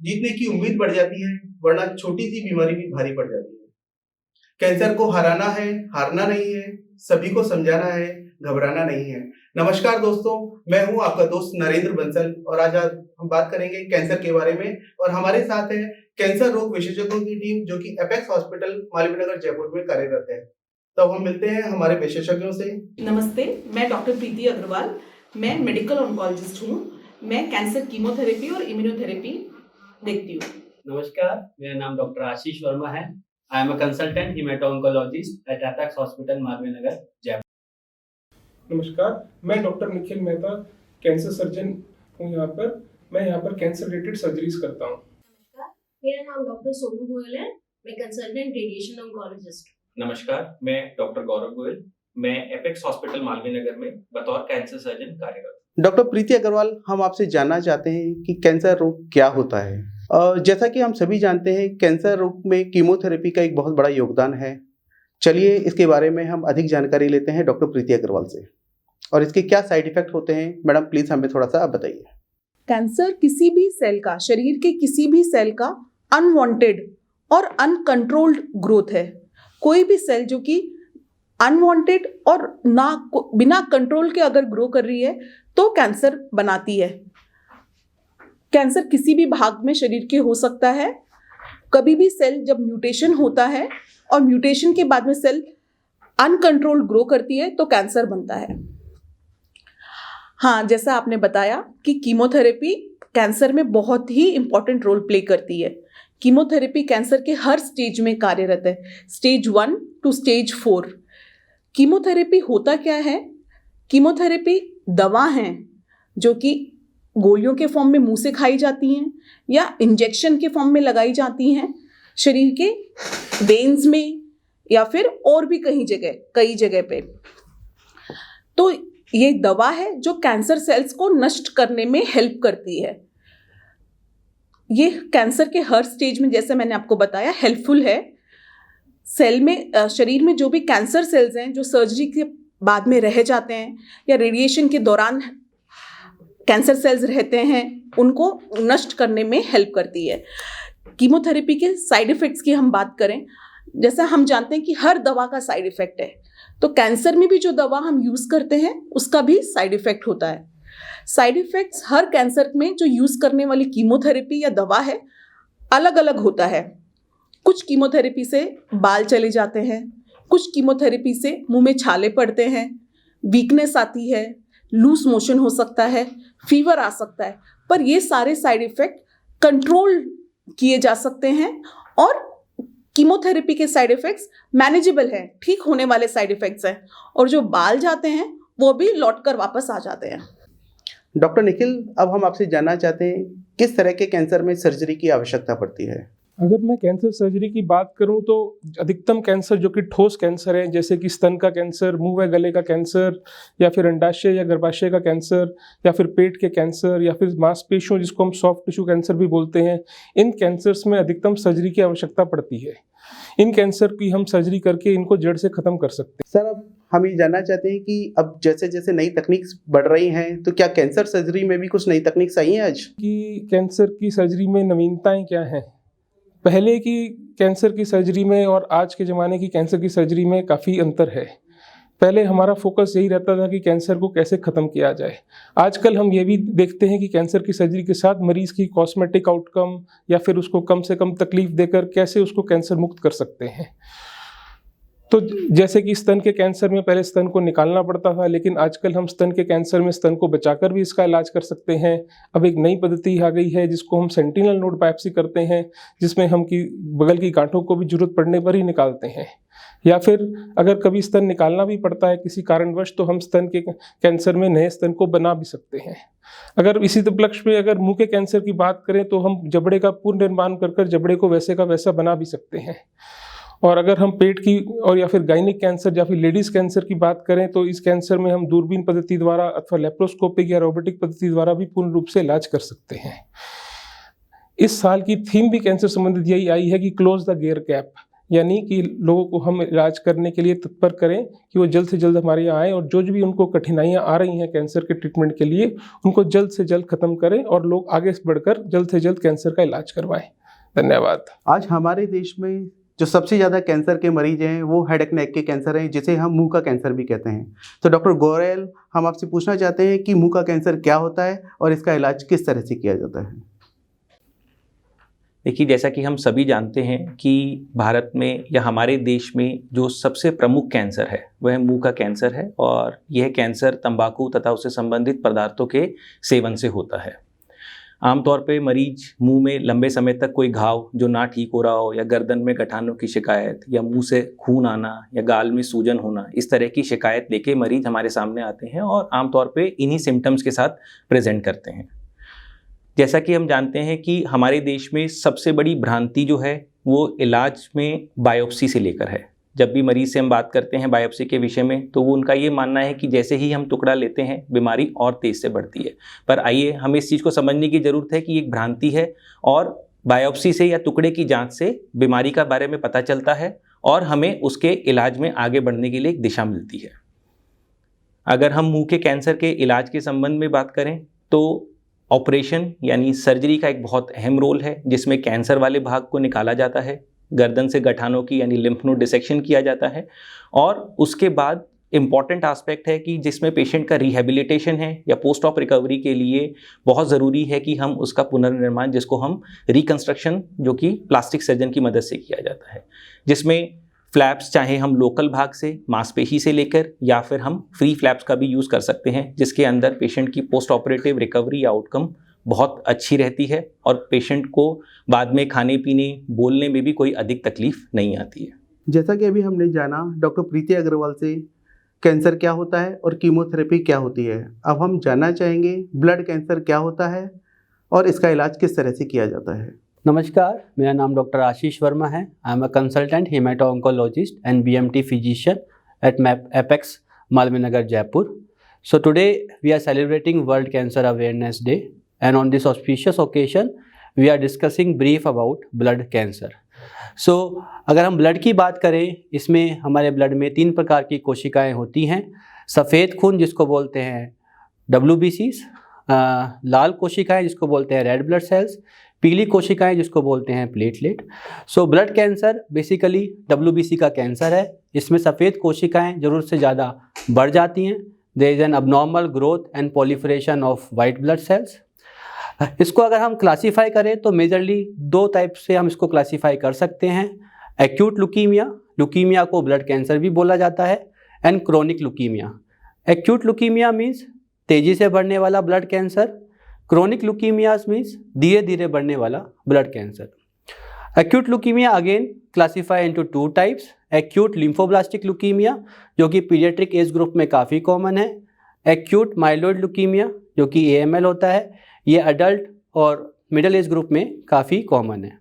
जीतने की उम्मीद बढ़ जाती है, वरना छोटी सी बीमारी भी भारी पड़ जाती है। कैंसर को हराना है, हारना नहीं है, सभी को समझाना है, घबराना नहीं है। नमस्कार दोस्तों, मैं हूं आपका दोस्त नरेंद्र बंसल और आज हम बात करेंगे कैंसर के बारे में। और हमारे साथ है कैंसर रोग विशेषज्ञों की टीम जो कि एपेक्स हॉस्पिटल मालवीय नगर जयपुर में कार्यरत है। तो हम मिलते हैं हमारे विशेषज्ञों से। नमस्ते, मैं डॉक्टर प्रीति अग्रवाल, मैं मेडिकल ऑन्कोलॉजिस्ट हूँ। मैं कैंसर कीमोथेरेपी और इम्यूनोथेरेपी देखती हूँ। नमस्कार, मेरा नाम डॉक्टर आशीष वर्मा है। I am a consultant hemato oncologist at Apex hospital Malviya Nagar Jaipur. नमस्कार, मैं doctor Nikhil Mehta, cancer surgeon हूँ यहाँ पर। मैं यहाँ पर कैंसर रिलेटेड सर्जरीज करता हूँ। नमस्कार, मेरा नाम डॉक्टर सोनू गोयल है। मैं कंसल्टेंट रेडिएशन ऑन्कोलॉजिस्ट। नमस्कार, मैं डॉक्टर गौरव गोयल, मैं एपेक्स हॉस्पिटल मालवीय नगर में बतौर कैंसर सर्जन कार्यरत। डॉक्टर प्रीति अग्रवाल, हम आपसे जानना चाहते हैं कि कैंसर रोग क्या होता है। जैसा कि हम सभी जानते हैं, कैंसर रोग में कीमोथेरेपी का एक बहुत बड़ा योगदान है। चलिए इसके बारे में हम अधिक जानकारी लेते हैं डॉक्टर प्रीति अग्रवाल से, और इसके क्या साइड इफेक्ट होते हैं। मैडम प्लीज हमें थोड़ा सा बताइए। कैंसर किसी भी सेल का, शरीर के किसी भी सेल का अनवांटेड और अनकंट्रोल्ड ग्रोथ है। कोई भी सेल जो कि अनवांटेड और बिना कंट्रोल के अगर ग्रो कर रही है तो कैंसर बनाती है। कैंसर किसी भी भाग में शरीर के हो सकता है। कभी भी सेल जब म्यूटेशन होता है और म्यूटेशन के बाद में सेल अनकंट्रोल्ड ग्रो करती है तो कैंसर बनता है। हाँ, जैसा आपने बताया कि कीमोथेरेपी कैंसर में बहुत ही इंपॉर्टेंट रोल प्ले करती है। कीमोथेरेपी कैंसर के हर स्टेज में कार्यरत है, स्टेज 1 टू स्टेज 4। कीमोथेरेपी होता क्या है? कीमोथेरेपी दवा हैं जो कि गोलियों के फॉर्म में मुंह से खाई जाती हैं या इंजेक्शन के फॉर्म में लगाई जाती हैं शरीर के वेन्स में या फिर और भी कई जगह पे। तो ये दवा है जो कैंसर सेल्स को नष्ट करने में हेल्प करती है। ये कैंसर के हर स्टेज में, जैसे मैंने आपको बताया, हेल्पफुल है। सेल में, शरीर में जो भी कैंसर सेल्स हैं जो सर्जरी के बाद में रह जाते हैं या रेडिएशन के दौरान कैंसर सेल्स रहते हैं, उनको नष्ट करने में हेल्प करती है। कीमोथेरेपी के साइड इफ़ेक्ट्स की हम बात करें, जैसा हम जानते हैं कि हर दवा का साइड इफ़ेक्ट है, तो कैंसर में भी जो दवा हम यूज़ करते हैं उसका भी साइड इफ़ेक्ट होता है। साइड इफ़ेक्ट्स हर कैंसर में जो यूज़ करने वाली कीमोथेरेपी या दवा है अलग अलग होता है। कुछ कीमोथेरेपी से बाल चले जाते हैं, कुछ कीमोथेरेपी से मुंह में छाले पड़ते हैं, वीकनेस आती है, लूज मोशन हो सकता है, फीवर आ सकता है। पर ये सारे साइड इफ़ेक्ट कंट्रोल किए जा सकते हैं और कीमोथेरेपी के साइड इफ़ेक्ट्स मैनेजेबल हैं, ठीक होने वाले साइड इफ़ेक्ट्स हैं, और जो बाल जाते हैं वो भी लौटकर वापस आ जाते हैं। डॉक्टर निखिल, अब हम आपसे जानना चाहते हैं किस तरह के कैंसर में सर्जरी की आवश्यकता पड़ती है। अगर मैं कैंसर सर्जरी की बात करूं तो अधिकतम कैंसर जो कि ठोस कैंसर है, जैसे कि स्तन का कैंसर, मुंह व गले का कैंसर, या फिर अंडाशय या गर्भाशय का कैंसर, या फिर पेट के कैंसर, या फिर मांसपेशियों जिसको हम सॉफ्ट टिश्यू कैंसर भी बोलते हैं, इन कैंसर्स में अधिकतम सर्जरी की आवश्यकता पड़ती है। इन कैंसर की हम सर्जरी करके इनको जड़ से ख़त्म कर सकते हैं। सर, अब हम ये जानना चाहते हैं कि अब जैसे जैसे नई तकनीक बढ़ रही हैं, तो क्या कैंसर सर्जरी में भी कुछ नई तकनीक आई हैं आज? कि कैंसर की सर्जरी में नवीनताएं क्या हैं? पहले की कैंसर की सर्जरी में और आज के ज़माने की कैंसर की सर्जरी में काफ़ी अंतर है। पहले हमारा फोकस यही रहता था कि कैंसर को कैसे ख़त्म किया जाए। आजकल हम ये भी देखते हैं कि कैंसर की सर्जरी के साथ मरीज़ की कॉस्मेटिक आउटकम या फिर उसको कम से कम तकलीफ देकर कैसे उसको कैंसर मुक्त कर सकते हैं। तो जैसे कि स्तन के कैंसर में पहले स्तन को निकालना पड़ता था, लेकिन आजकल हम स्तन के कैंसर में स्तन को बचाकर भी इसका इलाज कर सकते हैं। अब एक नई पद्धति आ गई है जिसको हम सेंटिनल नोड बायोप्सी करते हैं, जिसमें हम की बगल की गांठों को भी जरूरत पड़ने पर ही निकालते हैं। या फिर अगर कभी स्तन निकालना भी पड़ता है किसी कारणवश, तो हम स्तन के कैंसर में नए स्तन को बना भी सकते हैं। अगर इसी उपलक्ष्य में अगर मुंह के कैंसर की बात करें तो हम जबड़े का पुनर्निर्माण कर जबड़े को वैसे का वैसा बना भी सकते हैं। और अगर हम पेट की और या फिर गायनिक कैंसर या फिर लेडीज़ कैंसर की बात करें तो इस कैंसर में हम दूरबीन पद्धति द्वारा अथवा लेप्रोस्कोपिक या रोबोटिक पद्धति द्वारा भी पूर्ण रूप से इलाज कर सकते हैं। इस साल की थीम भी कैंसर संबंधित यही आई है कि क्लोज द गेयर गैप, यानी कि लोगों को हम इलाज करने के लिए तत्पर करें कि वो जल्द से जल्द हमारे यहाँ आएँ और जो भी उनको कठिनाइयाँ आ रही हैं कैंसर के ट्रीटमेंट के लिए उनको जल्द से जल्द ख़त्म करें और लोग आगे बढ़कर जल्द से जल्द कैंसर का इलाज करवाएं। धन्यवाद। आज हमारे देश में जो सबसे ज़्यादा कैंसर के मरीज हैं वो हेड एंड नेक के कैंसर हैं, जिसे हम मुंह का कैंसर भी कहते हैं। तो डॉक्टर गोयल, हम आपसे पूछना चाहते हैं कि मुंह का कैंसर क्या होता है और इसका इलाज किस तरह से किया जाता है। देखिए, जैसा कि हम सभी जानते हैं कि भारत में या हमारे देश में जो सबसे प्रमुख कैंसर है वह मुंह का कैंसर है और यह कैंसर तंबाकू तथा उससे संबंधित पदार्थों के सेवन से होता है। आमतौर पे मरीज मुंह में लंबे समय तक कोई घाव जो ना ठीक हो रहा हो या गर्दन में गठानों की शिकायत या मुंह से खून आना या गाल में सूजन होना, इस तरह की शिकायत लेके मरीज हमारे सामने आते हैं और आमतौर पे इन्हीं सिम्टम्स के साथ प्रेजेंट करते हैं। जैसा कि हम जानते हैं कि हमारे देश में सबसे बड़ी भ्रांति जो है वो इलाज में बायोप्सी से लेकर है। जब भी मरीज से हम बात करते हैं बायोप्सी के विषय में तो वो उनका ये मानना है कि जैसे ही हम टुकड़ा लेते हैं बीमारी और तेज़ से बढ़ती है। पर आइए, हमें इस चीज़ को समझने की ज़रूरत है कि एक भ्रांति है और बायोप्सी से या टुकड़े की जांच से बीमारी का बारे में पता चलता है और हमें उसके इलाज में आगे बढ़ने के लिए एक दिशा मिलती है। अगर हम मुंह के कैंसर के इलाज के संबंध में बात करें तो ऑपरेशन यानी सर्जरी का एक बहुत अहम रोल है, जिसमें कैंसर वाले भाग को निकाला जाता है, गर्दन से गठानों की यानी लिम्फ नोड डिसेक्शन किया जाता है और उसके बाद इम्पॉर्टेंट एस्पेक्ट है कि जिसमें पेशेंट का रिहेबिलिटेशन है या पोस्ट ऑप रिकवरी के लिए बहुत ज़रूरी है कि हम उसका पुनर्निर्माण, जिसको हम रिकंस्ट्रक्शन, जो कि प्लास्टिक सर्जन की मदद से किया जाता है, जिसमें फ्लैप्स चाहे हम लोकल भाग से मांसपेशी से लेकर या फिर हम फ्री फ्लैप्स का भी यूज़ कर सकते हैं, जिसके अंदर पेशेंट की पोस्ट ऑपरेटिव रिकवरी आउटकम बहुत अच्छी रहती है और पेशेंट को बाद में खाने पीने बोलने में भी कोई अधिक तकलीफ नहीं आती है। जैसा कि अभी हमने जाना डॉक्टर प्रीति अग्रवाल से कैंसर क्या होता है और कीमोथेरेपी क्या होती है, अब हम जानना चाहेंगे ब्लड कैंसर क्या होता है और इसका इलाज किस तरह से किया जाता है। नमस्कार, मेरा नाम डॉक्टर आशीष वर्मा है। I am a consultant hemato oncologist and BMT physician at Apex Malviya Nagar Jaipur. So today we are celebrating World Cancer Awareness Day and on this auspicious occasion we are discussing brief about blood cancer. So अगर हम blood की बात करें, इसमें हमारे blood में 3 प्रकार की कोशिकाएं होती हैं। सफ़ेद खून जिसको बोलते हैं WBCs, लाल कोशिकाएं जिसको बोलते हैं रेड ब्लड सेल्स, पीली कोशिकाएं जिसको बोलते हैं platelet. So blood cancer basically WBC का कैंसर है। इसमें सफ़ेद कोशिकाएं ज़रूरत से ज़्यादा बढ़ जाती हैं। There is an abnormal growth and proliferation of white blood cells. इसको अगर हम क्लासीफाई करें तो मेजरली 2 टाइप से हम इसको क्लासीफाई कर सकते हैं। एक्यूट लुकीमिया, लुकीमिया को ब्लड कैंसर भी बोला जाता है, and chronic leukaemia. Acute leukaemia means तेज़ी से बढ़ने वाला ब्लड कैंसर, क्रोनिक लुकीमियाज मीन्स धीरे धीरे बढ़ने वाला blood cancer. Acute leukaemia again classify into 2 types. Acute lymphoblastic leukaemia जो कि पीडियाट्रिक एज ग्रुप में काफ़ी कॉमन है। एक्यूट माइलोइड लुकीमिया जो कि AML होता है, ये अडल्ट और मिडिल एज ग्रुप में काफ़ी कॉमन है।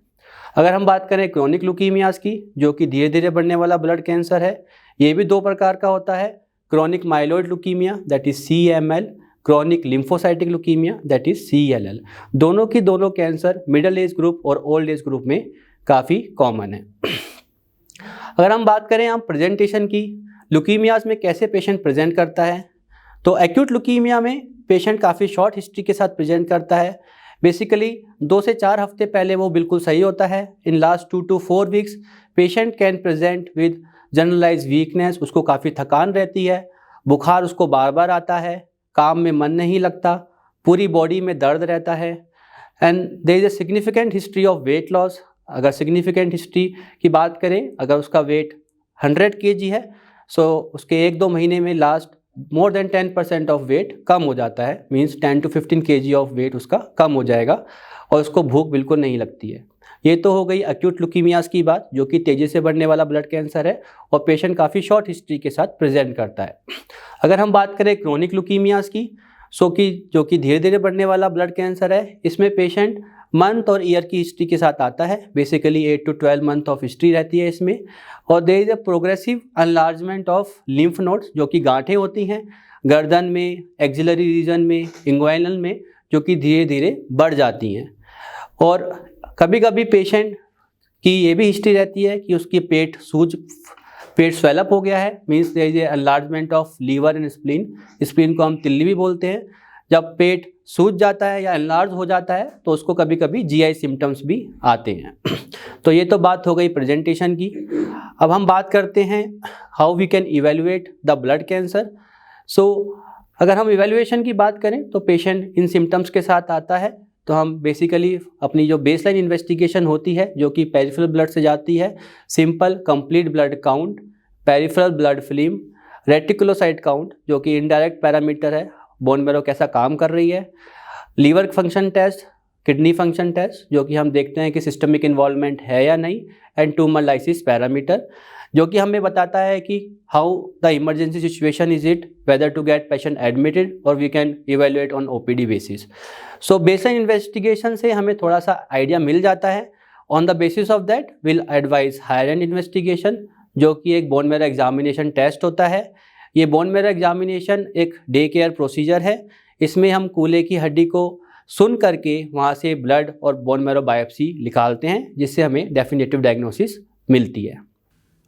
अगर हम बात करें क्रोनिक लुकीमियाज की, जो कि धीरे धीरे बढ़ने वाला ब्लड कैंसर है, ये भी 2 प्रकार का होता है। Chronic myeloid leukaemia that is CML, chronic lymphocytic leukaemia that is CLL। दोनों की दोनों कैंसर मिडिल एज ग्रुप और ओल्ड एज ग्रुप में काफ़ी कॉमन है। अगर हम बात करें हम प्रेजेंटेशन की, लुकीमियाज में कैसे पेशेंट प्रेजेंट करता है, तो एक्यूट लुकीमिया में पेशेंट काफ़ी शॉर्ट हिस्ट्री के साथ प्रेजेंट करता है। बेसिकली 2 से 4 हफ्ते पहले वो बिल्कुल सही होता है। In last 2 to 4 weeks patient can present with generalised weakness, उसको काफ़ी थकान रहती है, बुखार उसको बार बार आता है, काम में मन नहीं लगता, पूरी बॉडी में दर्द रहता है, and there is a significant history of weight loss. अगर सिग्निफिकेंट हिस्ट्री की बात करें, अगर उसका वेट 100 kg है, सो उसके 1-2 महीने में last more than 10% of weight कम हो जाता है, means 10 to 15 kg of weight उसका कम हो जाएगा और उसको भूख बिल्कुल नहीं लगती है। ये तो हो गई एक्यूट लुकीमियाज की बात, जो कि तेज़ी से बढ़ने वाला ब्लड कैंसर है और पेशेंट काफ़ी शॉर्ट हिस्ट्री के साथ प्रेजेंट करता है। अगर हम बात करें क्रोनिक लुकीमियाज की, जो कि धीरे धीरे बढ़ने वाला ब्लड कैंसर है, इसमें पेशेंट मंथ और ईयर की हिस्ट्री के साथ आता है। Basically 8 to 12 month of history रहती है इसमें, और there is a progressive enlargement of lymph nodes, जो कि गांठें होती हैं गर्दन में, एक्सिलरी रीजन में, इंग्वाइनल में, जो कि धीरे धीरे बढ़ जाती हैं। और कभी कभी पेशेंट कि ये भी हिस्ट्री रहती है कि उसकी पेट स्वेलअप हो गया है, means there is enlargement of liver and spleen. Spleen को हम तिल्ली भी बोलते हैं। जब पेट सूज जाता है या एनलार्ज हो जाता है तो उसको कभी कभी जीआई सिम्टम्स भी आते हैं। तो ये तो बात हो गई प्रेजेंटेशन की। अब हम बात करते हैं how we can evaluate the blood cancer. So अगर हम इवेल्युएशन की बात करें तो पेशेंट इन सिम्टम्स के साथ आता है तो हम बेसिकली अपनी जो बेसलाइन इन्वेस्टिगेशन होती है जो कि पेरिफेरल ब्लड से जाती है, simple complete blood count, peripheral blood film, reticulocyte count जो कि इनडायरेक्ट पैरामीटर है बोन मैरो कैसा काम कर रही है, liver function test, kidney function test जो कि हम देखते हैं कि सिस्टमिक इन्वॉल्वमेंट है या नहीं, एंड ट्यूमर लाइसिस पैरामीटर जो कि हमें बताता है कि how the emergency situation is it, whether to get patient admitted और we can evaluate on OPD basis. So baseline investigation से हमें थोड़ा सा आइडिया मिल जाता है। On the basis of that will advise higher end investigation जो कि एक बोन मैरो एग्जामिनेशन टेस्ट होता है। ये बोन मैरो एग्जामिनेशन एक डे केयर प्रोसीजर है। इसमें हम कूल्हे की हड्डी को सुन करके वहाँ से ब्लड और बोन मैरो बायोप्सी निकालते हैं जिससे हमें डेफिनेटिव डायग्नोसिस मिलती है।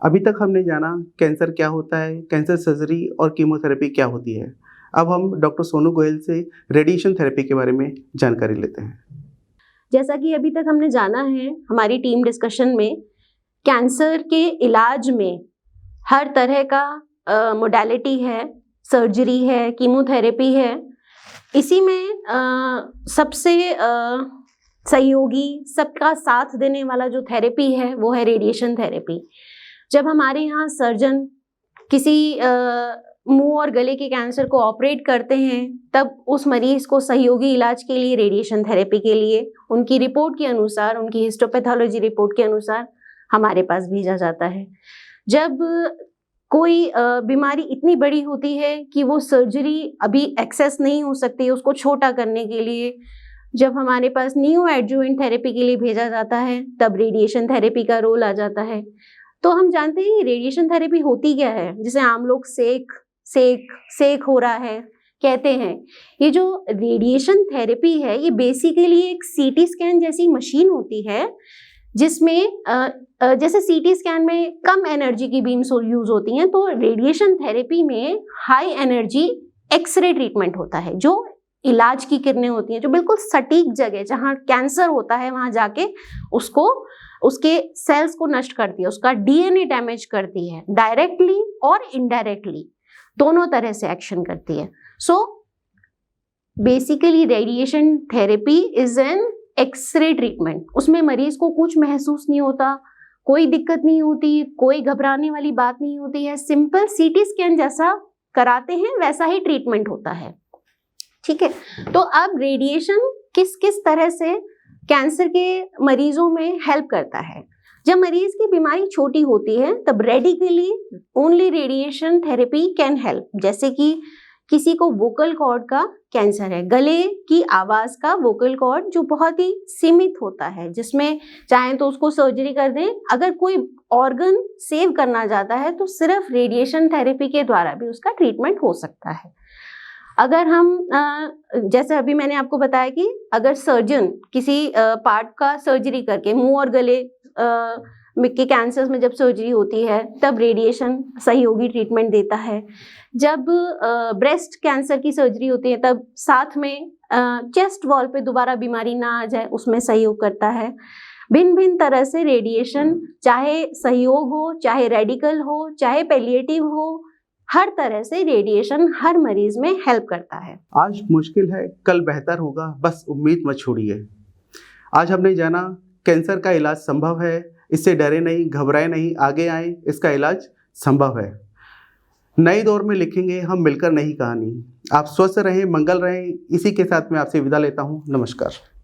अभी तक हमने जाना कैंसर क्या होता है, कैंसर सर्जरी और कीमोथेरेपी क्या होती है। अब हम डॉक्टर सोनू गोयल से रेडिएशन थेरेपी के बारे में जानकारी लेते हैं। जैसा कि अभी तक हमने जाना है हमारी टीम डिस्कशन में, कैंसर के इलाज में हर तरह का मोडालिटी है, सर्जरी है, कीमोथेरेपी है। इसी में सबसे सहयोगी, सबका साथ देने वाला जो थेरेपी है वो है रेडिएशन थेरेपी। जब हमारे यहाँ सर्जन किसी मुंह और गले के कैंसर को ऑपरेट करते हैं तब उस मरीज को सहयोगी इलाज के लिए रेडिएशन थेरेपी के लिए उनकी रिपोर्ट के अनुसार, उनकी हिस्टोपैथोलॉजी रिपोर्ट के अनुसार हमारे पास भेजा जाता है। जब कोई बीमारी इतनी बड़ी होती है कि वो सर्जरी अभी एक्सेस नहीं हो सकती, उसको छोटा करने के लिए जब हमारे पास न्यू एडजुवेंट थेरेपी के लिए भेजा जाता है तब रेडिएशन थेरेपी का रोल आ जाता है। तो हम जानते हैं रेडिएशन थेरेपी होती क्या है, जिसे आम लोग सेक हो रहा है कहते हैं। ये जो रेडिएशन थेरेपी है ये बेसिकली एक सीटी स्कैन जैसी मशीन होती है जिसमें जैसे सीटी स्कैन में कम एनर्जी की बीम्स यूज होती हैं, तो रेडिएशन थेरेपी में हाई एनर्जी एक्सरे ट्रीटमेंट होता है। जो इलाज की किरणें होती हैं जो बिल्कुल सटीक जगह जहाँ कैंसर होता है वहाँ जाके उसके सेल्स को नष्ट करती है, उसका डीएनए डैमेज करती है, डायरेक्टली और इनडायरेक्टली दोनों तरह से एक्शन करती है। So basically radiation therapy is an x ray treatment. उसमें मरीज को कुछ महसूस नहीं होता, कोई दिक्कत नहीं होती, कोई घबराने वाली बात नहीं होती है। सिंपल सीटी स्कैन जैसा कराते हैं वैसा ही ट्रीटमेंट होता है। ठीक है, तो अब रेडिएशन किस किस तरह से कैंसर के मरीजों में हेल्प करता है। जब मरीज की बीमारी छोटी होती है तब radically only radiation therapy can help. जैसे कि किसी को वोकल कॉर्ड का कैंसर है, गले की आवाज का वोकल कॉर्ड जो बहुत ही सीमित होता है, जिसमें चाहें तो उसको सर्जरी कर दें। अगर कोई ऑर्गन सेव करना चाहता है तो सिर्फ रेडिएशन थेरेपी के द्वारा भी उसका ट्रीटमेंट हो सकता है। अगर हम जैसे अभी मैंने आपको बताया कि अगर सर्जन किसी पार्ट का सर्जरी करके मुंह और गले के कैंसर्स में जब सर्जरी होती है तब रेडिएशन सहयोगी ट्रीटमेंट देता है। जब ब्रेस्ट कैंसर की सर्जरी होती है तब साथ में चेस्ट वॉल पे दोबारा बीमारी ना आ जाए उसमें सहयोग करता है। भिन्न भिन्न तरह से रेडिएशन, चाहे सहयोग हो, चाहे रेडिकल हो, चाहे पैलिएटिव हो, हर तरह से रेडिएशन हर मरीज में हेल्प करता है। आज मुश्किल है, कल बेहतर होगा, बस उम्मीद मत छोड़िए। आज हमने जाना कैंसर का इलाज संभव है, इससे डरे नहीं, घबराए नहीं, आगे आए, इसका इलाज संभव है। नए दौर में लिखेंगे हम मिलकर नई कहानी। आप स्वस्थ रहें, मंगल रहें, इसी के साथ मैं आपसे विदा लेता हूँ। नमस्कार।